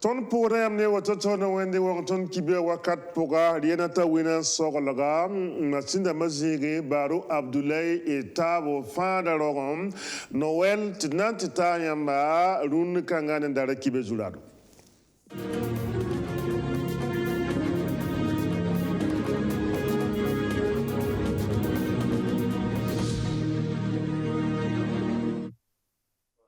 ton program ne wato tona wende wonton kibe wakat poga rienata wina sogolaga masinda mazige baro Abdoulaye etabo fada rogom Noel tinantita yamba run kangane ndara kibe zulado.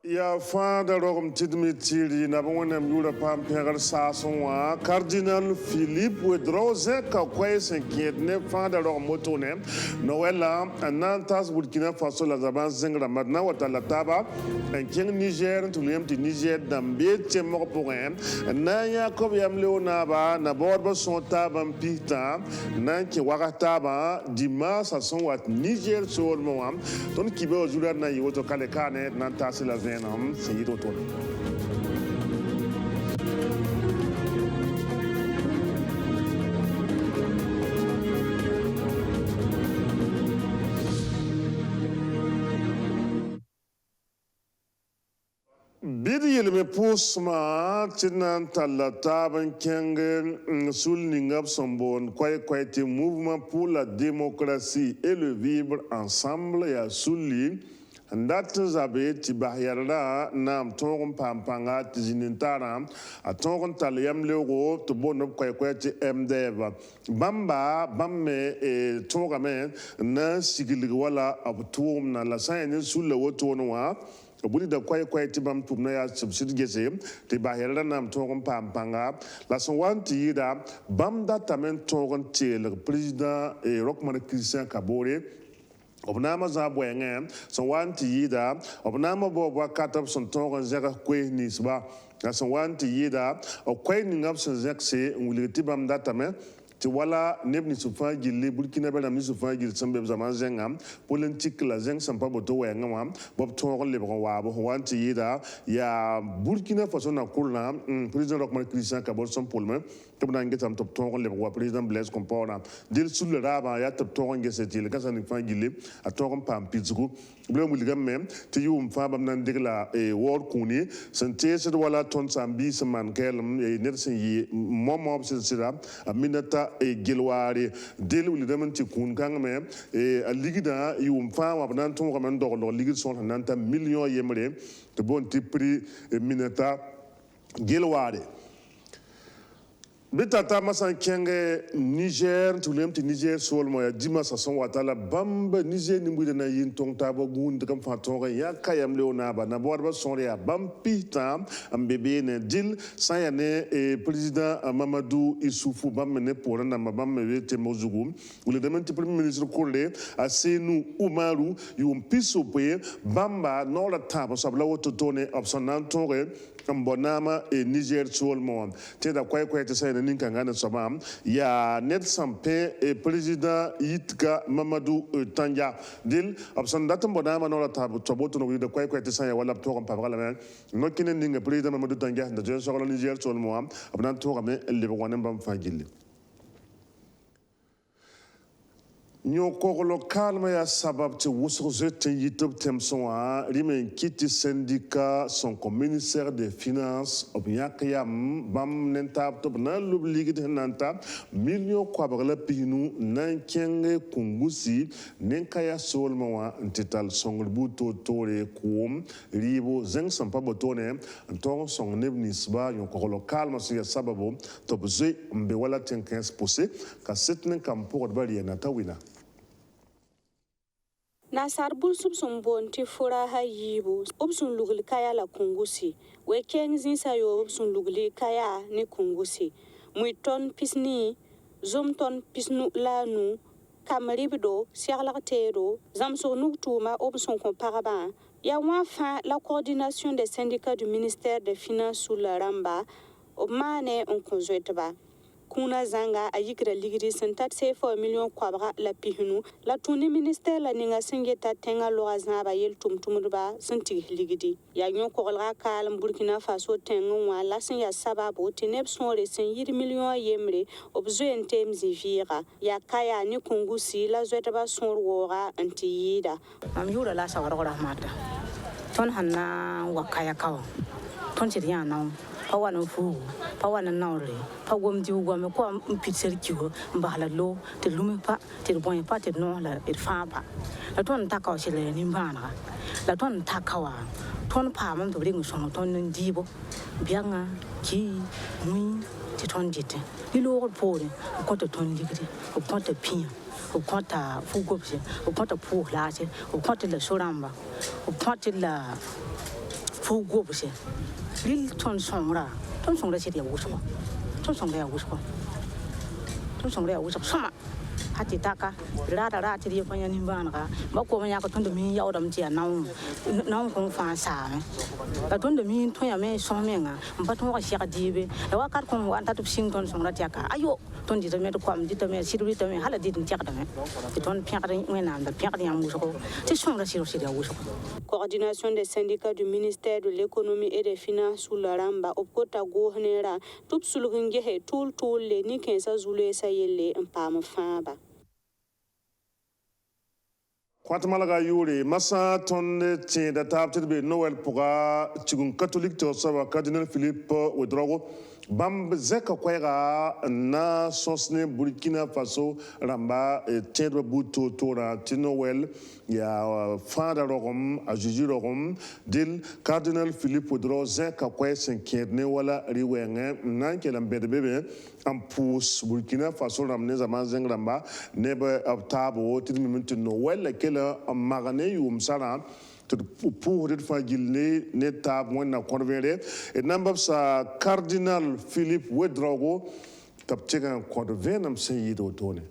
Ya fada rogom tidmi tiri na bongona mura pam pegar sasonwa Cardinal Philippe Wedroze ka kwese kietne fada rogom motone Noela anantas Burkina Faso la zaban zengra madna watala taba en king Niger tulem ti Niger dambe temo poen na Yakob yam leonaba na borba son taba pita na ki wakataba dima sason wat Niger sol moam ton kibe ojula na yoto kale kane na tasila c'est retour. Bidi me pusma tinan talata ban kengen sul ningab sombon kwai mouvement pour la démocratie et le vivre ensemble ya sulli ndat zabe ti bahyarda nam tongon pampanga ti jinintara a tongon talyam lego to bonop kwai ti mdeva bamba bamme e tongame na sigili wala abtum na la sayne sulle wotonwa buli da kwai ti bam tumna ya subsid gese ti bahyarda nam tongon pampanga la son wanti da bam datamen tongon tel président e Rochmark Christian Kabore obnama za bwenge so wanti yida obnama bo katab son tongon zega kwe nisba so wanti yida o kwe ningap son zekse nguliti bam datame ti wala nebni sufa gilli Burkina Faso mi sufa gil sambe zaman zengam politique la zeng sampa boto wenga wam bob tongon le wa bo wanti yida ya Burkina Faso na kurna président Rochmark Christian Kabore son polme to na ngetam top tongon le wa président Blaise Compaoré dil sul le raba ya top tongon ngeseti le kasani fa gilli a tongon pam pizgu bleu muligam mem ti yum fa bam nan digla e wor kuni sante se wala ton sambi seman kelm e nersen yi momo sira aminata e gilwari dil muligam ti kun kang mem e a ligida yum fa wa nan ton ko man doglo ligid son nan ta million yemre to bon ti prix minata gilwari Bitata masan kenge Niger tulem ti Niger sol moya dima sason watala bamba Niger nimbude na yin tong tabo gun kam fatonga ya kayam leona ba na borba son ya bampita ambebe ne dil sayane e président Mamadou Issoufou bamne pour na mabam wete mozugu le demande premier ministre Kole Asenu Umaru yum pisope bamba no la tabo sabla wotone option tore Mbonama e Niger sol mo te da kwai te sayane ninka ngana sabam ya net sampe e président Yitka Mamadou Tanja dil option datam Mbonama no la tabo toboto no de kwai te sayane wala to kam pabala men no kinen ninga président Mamadou Tanja da je sokolo Niger sol mo abnan to kam le wonen bam fagilli Nyoko local ya sabab te wusroze te yitop temson a rimen kiti syndicat son commissaire des finances obyakayam bam nentab top na lubligid nanta million kwa bagla pinu nan kenge kungusi nenkaya solmawa ntital songbuto tore kum ribo zeng sampa botone nton song nebnisba nyoko local ya sababu top ze mbe wala 15% ka setnen kampo bari na tawina Nasar bulsub sun bonti fura hayibu ubsun lugli kaya la kungusi we kengzin sayo ubsun lugli kaya ni kungusi muiton pisni zumton pisnu lanu kamribdo siarlaqtero zamso nuktuma ubsun komparaba ya wafa la coordination des syndicats du ministère des finances sous la ramba obmane on konzoetba kuna zanga ayikra ligri sentat sefo million kwabra la pihunu la tuni ministère la ninga singeta tenga loazna ba yel tumtumba senti ligidi ya nyon ko la kal Burkina Faso tenga wala sin ya sababu tineb sonre sen yir million yemre obzoen temzi vira ya kaya ni kungusi la zeta ba sonwora anti yida am yura la sawara rahmata ton hanna wakaya kaw ton siriya naw pa wan fu pa wan naure pa gom di gom ko am pitser kiwo mbala lo te lume pa te bon pa te no la fa pa la ton ta ka shile ni bana la ton ta ka wa ton pa mam to ring so ton ndi bo bianga ki mui te ton dite ni lo ko ko to ton digri ko to pin au quanta fugopse au quanta pour là c'est au quanta la soramba au quanta la fugopse lil ton songra c'est dia wuso ton songra wuso sama hati taka rara ti dia panya ni bana ka ba ko manya ka ton de mi yaw dam ti na ko fa sa ka ton de mi ton ya me so me nga ba ton ka shaka dibe da wa kar ko wa ta tu sing ton songra ti ka ayo ton di me to kwam di to me siru to me hala di tin ti ka me ton pia ka ni na da pia ka ni amu so ko ti songra siru dia wuso. Coordination des syndicats du ministère de l'économie et des finances sous la ramba opkota gohnera tup sulgunge he tul le ni kensa zule sa yelle mpam famba. Kwatmalaga yuri masa tonne tien da tabtir be Noël puga chigun catholique to sawa cardinal Philippe Ouedraogo bam zeka kwega na sosne Burkina Faso ramba tien do buto tora ti Noël ya fada rogom a juju rogom dil cardinal Philippe Ouedraogo zeka kwai senkerne wala riwenge nan kelam bedebe am pus Burkina Faso ramne zaman zeng ramba nebe tabo ti minute Noël kela magane yum sara to pour de fa gilne ne tab wona convere et nambab sa cardinal Philippe Ouedraogo taptega convenam seyido tone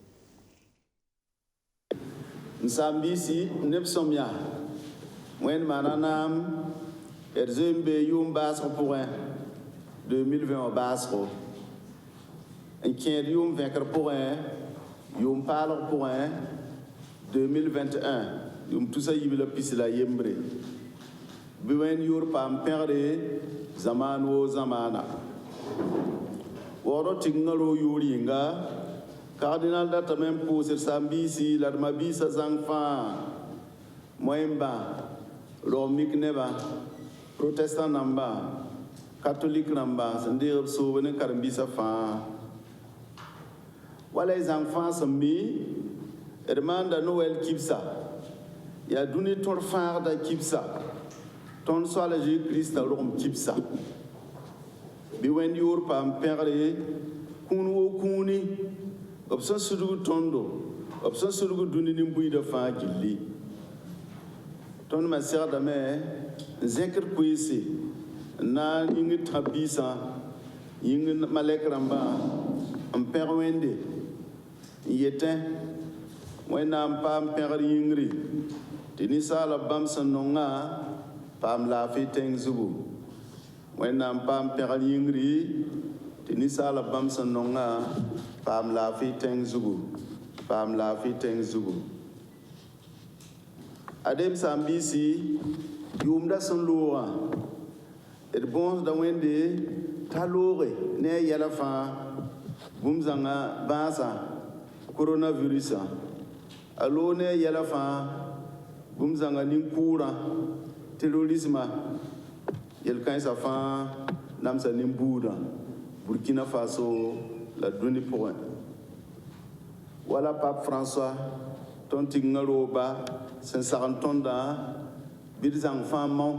Nsambisi nepsomia wen mananam erzembe yum basro pour 2020 basro en kien yum vaincre pour yum parle pour 2021 yum tout ça yibla pisla yembre biwen yor pam perde zaman wo zamana woro tingalo yoringa cardinal da tamem poser sambisi la mabisa zangfa moemba romik neba protestant namba catholique namba sendir so wene karambisa fa wala zangfa sambi demanda Noël kipsa ya duni tor farda kipsa ton sola Jésus-Christ rom kipsa bi wen yor pam perde kun wo kuni opson sudu tondo opson sudu duni ni buida fa gilli ton ma sœur da me zekr kuisi na yingi tabisa yingi malek ramba am perwende yete wena pam per yingri tini sala bam sanonga pam la fiteng zubu wena pam per yingri tini sala bam sanonga pam la fiteng zubu adem sambisi yumda sunluwa et bon da wende talore ne yala fa bumzanga basa coronavirus alone yala fa bumzanga ninkura terrorisme yel kan sa fa namsa nimbuda Burkina Faso la doni point wala pape François tonti ngaroba sen sarantonda bidzang famon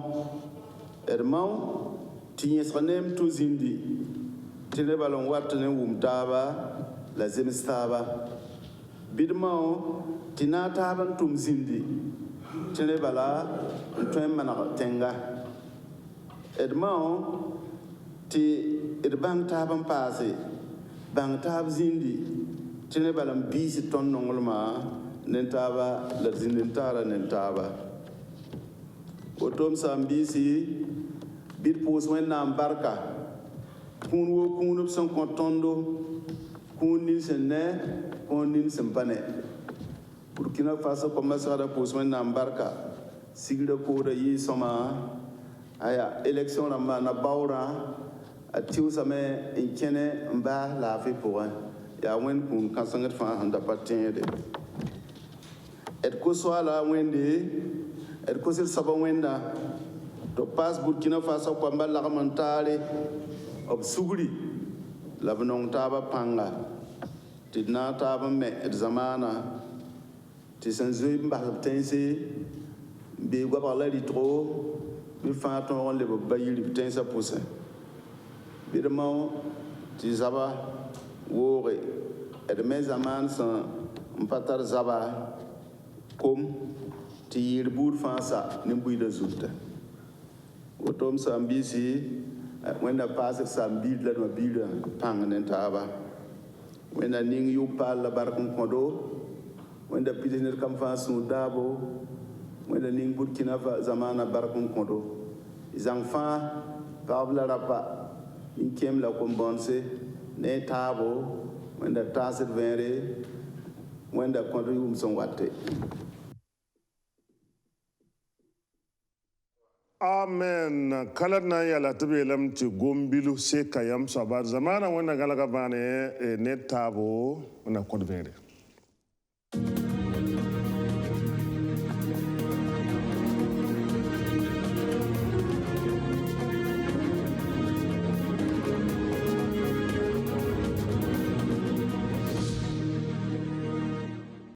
ermau tinyesranem to zindi tinebalon watne wumtaba la zemstaba bidmao tinata ban tum zindi tene bala ntwen mana tenga edmao ti edbang taban pase bang tab zindi tene balam bisi ton nongolma nentaba la zindintara nentaba otom sambisi bid pos wen na barka kun wo kun son kontondo kun ni sene kun ni sempane Burkina Faso commencera da pos wen na barka sigda ko da yi soma aya election na baura atiu same inkene mba la fi pour ya wen kun kansangat fa handa patende et ko so ala wende et ko sel saba wenda to pas Burkina Faso kwamba lagamantare ob sugri labnong taba panga tidna taba me zamana tisanzui mbahtensi bi gwabala litro bi faton le bayili btensa pousin bi de mo ti zaba wore et mes zaman san mpatar zaba kom ti yir bur fansa ni buida zulta otom sambisi wenda pasir sambi la no bida pang nen taba wenda ning yu pal la barkun kodo wenda pitiner kam fa su dabo wenda ning Burkina fa zamana barkun kodo izang fa kabla rapa in kem la kombonse ne tabo wenda tasir vere wenda kodo yum son watte. Amen. Kala na yala tabe lam ti gombilu se kayam sabar zamana wana galaga bane ne tabo na kodvere.